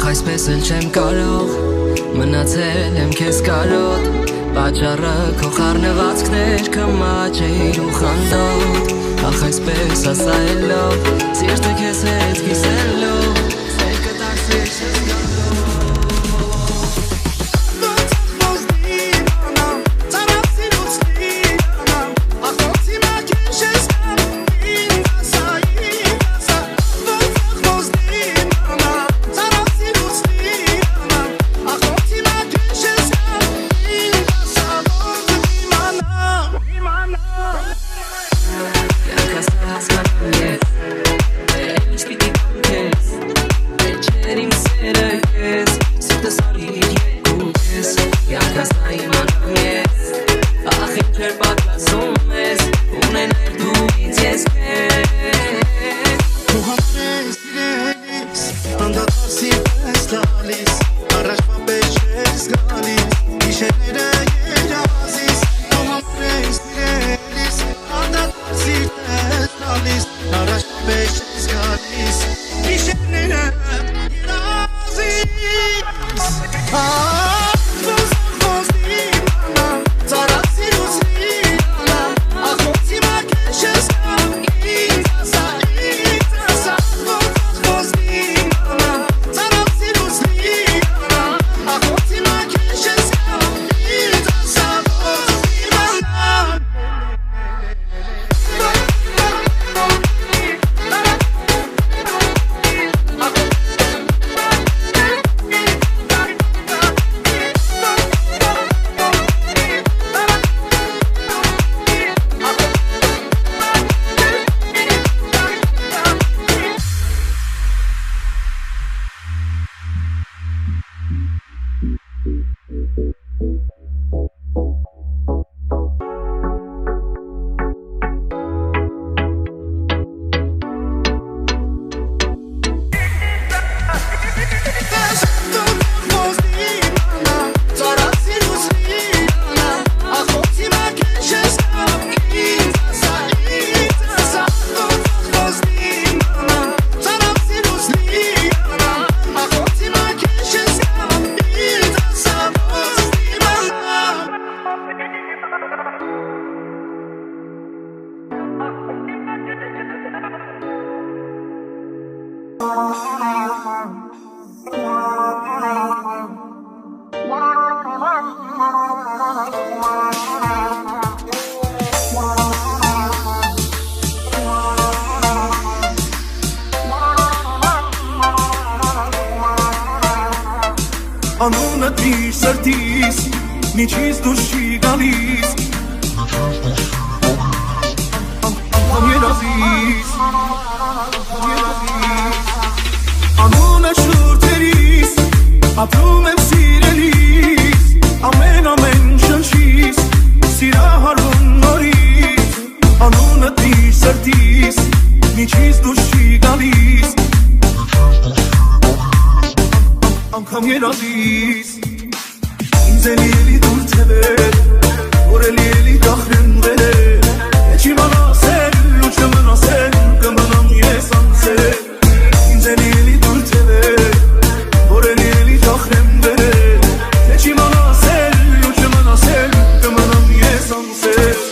Այսպես էլ չեմ կարող, մնացել եմ քեզ կարոտ Պատճառը քո խառնվածքներ կմաճեիր ու խանդոտ Ախ այսպես ասայելով, սիրտը քեզ հետ կիսելով Սեր կդարձվիր չես գալով Անունը դիր սրտիս, միջից դուրս չի գալիս Անգամ երազիս Անունը շուրթերիս, ապրում եմ սիրելիս Ամեն շնչիս, սիրահարվում նորից Անունը դիր սրտիս, միջից դուրս չի գալիս Անգամ երազիս Ինձ էլի դուր թևեր Որ էլի դախրենվել է Չի մնասել ու չմնասել Կմնամ ես անցել Ինձ էլի դուր թևեր Որ էլի դախրենվել է Չի մնասել ու չմնասել Կմնամ ես անցել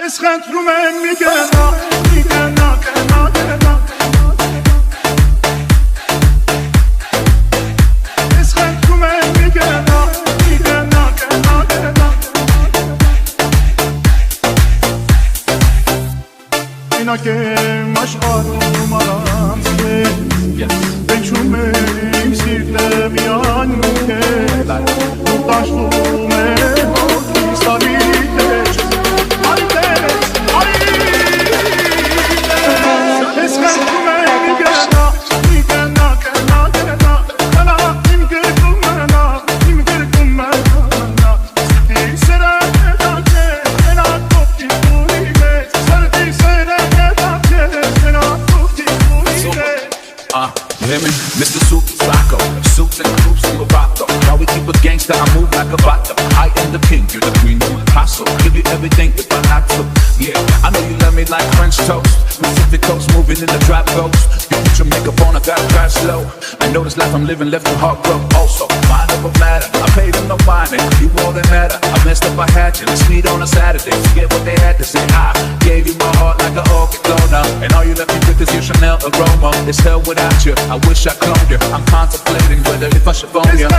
Es խնդրում եմ մի գնա, մի գնա, գնա, գնա Es խնդրում եմ մի գնա, մի գնա, գնա, գնա Մենակ եմ աշխարհում առանց քեզ Վեճում եմ սիրտը միայն քեզ Ու տաշվում եմ հոգիս տարի տեջ Mr. Super Psycho, suits and groups in Lovato. Now we keep a gangster, I move like a vato. I am the king, you're the queen, you're Picasso. Give you everything if I have to. Yeah, I know you love me like French toast. Pacific coast, moving in the drop coast. You put your makeup on, I gotta drive slow. I know this life I'm living left your heart broke. Also, mind over matter, I paid them no mind, you more than matter. I messed up, I had you, let's meet on a Saturday. Forget what they had to say, I gave you my heart like an orchid donor. And all you left me with is your Chanel aroma. It's hell without you, I wish I cloned you. I'm contemplating whether if I should phone you.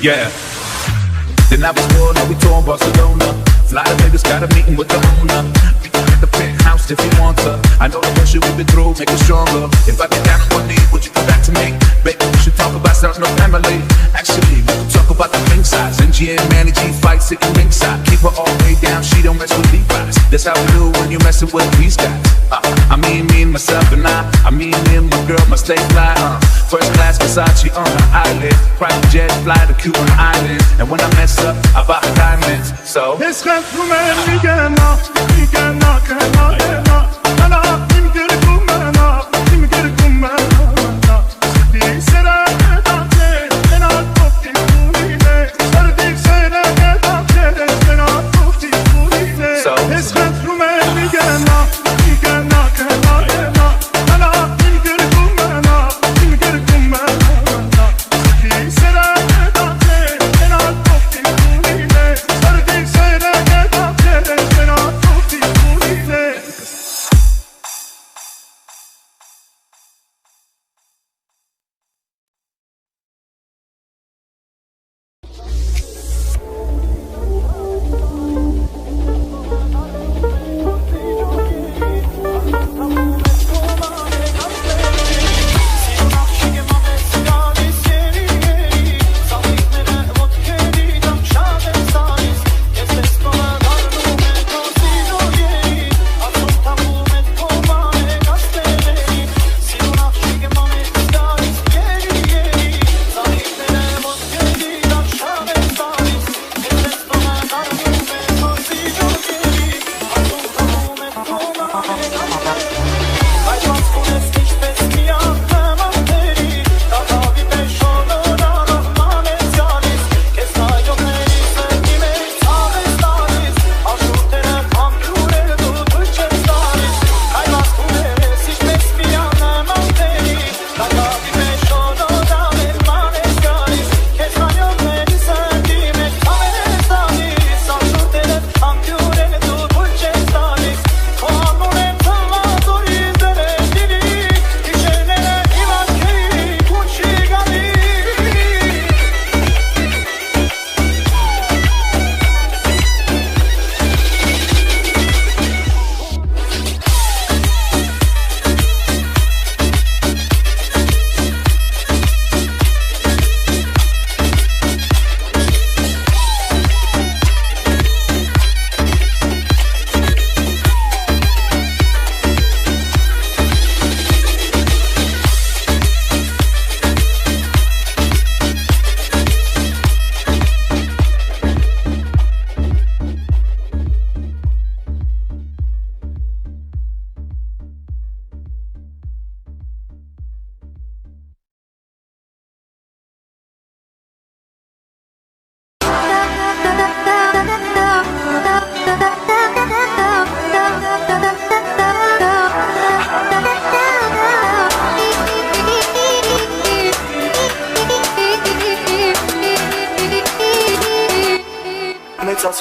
Yeah. Then I was born, now we tour in Barcelona. Fly to Vegas, got a meeting with the owner. We can get the penthouse if you want to. I know the bullshit we've been through, make it stronger. If I get down on one knee, would you come back to me? Baby, we should talk about stars, no family. Actually, we could talk about the ring size. NG and Manny G fight, sitting ringside. Keep her all the way down, she don't mess with Levi's. That's how we do when you messing with these guys. I mean, me and myself and I mean, me and my girl must stay fly, First class Versace on the island. Private jet, fly to Cuban Island. And when I mess up, I buy diamonds, so Es խնդրում եմ մի գնա, մի գնա, գնա, գնա Գնա, իմ գրկում մնա, իմ գրկում մնա Սրտի սերը կետաք ես, մենակ ովքին կունին է Սրտի սերը կետաք ես, մենակ ովքին կունին է Es խնդրում եմ մի գնա, մի գնա, գնա, գնա Գնա, իմ գրկում մնա, իմ գրկում մնա Սրտի սերը կետաք ես, մենակ ովքին կունին է Սրտի սերը կետաք ես, մենակ ովքին կունին է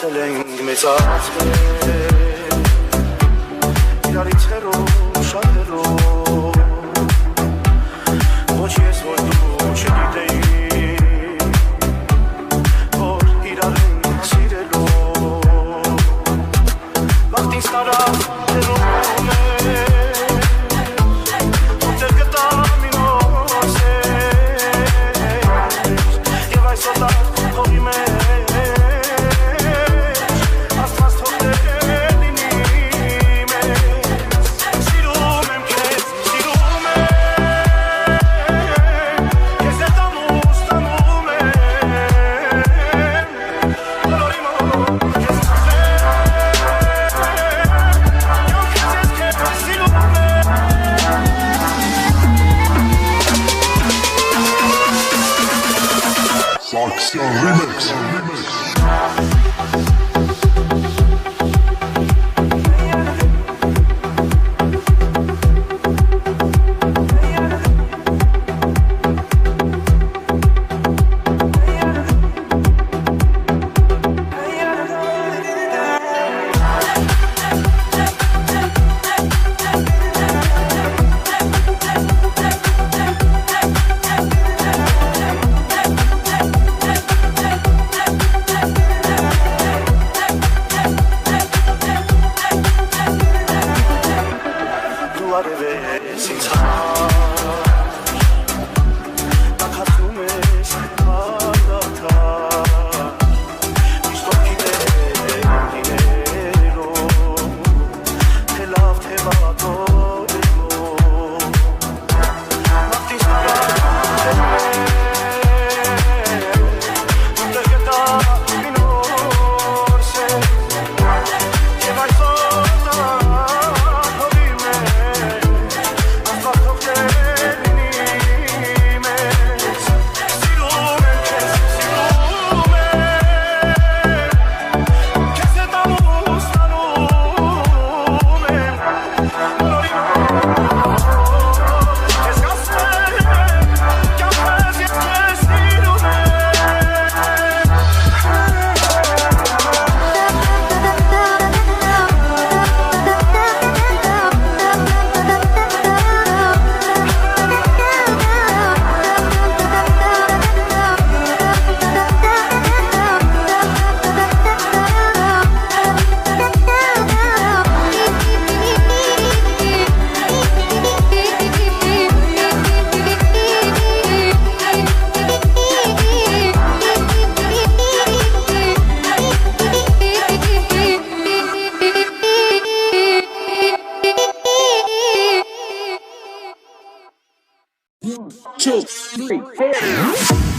Անցել ենք մեծացվել իրարից հեռու շատ հեռու ոչ ես որ դու չգիտեի որ իրար ենք սիրելու վաղտին ստարավ հեռում է ոտեր գտա մի նոր սեր և այս ոտար հողի մեջ Sarkisyan Remix. One, two, three, four.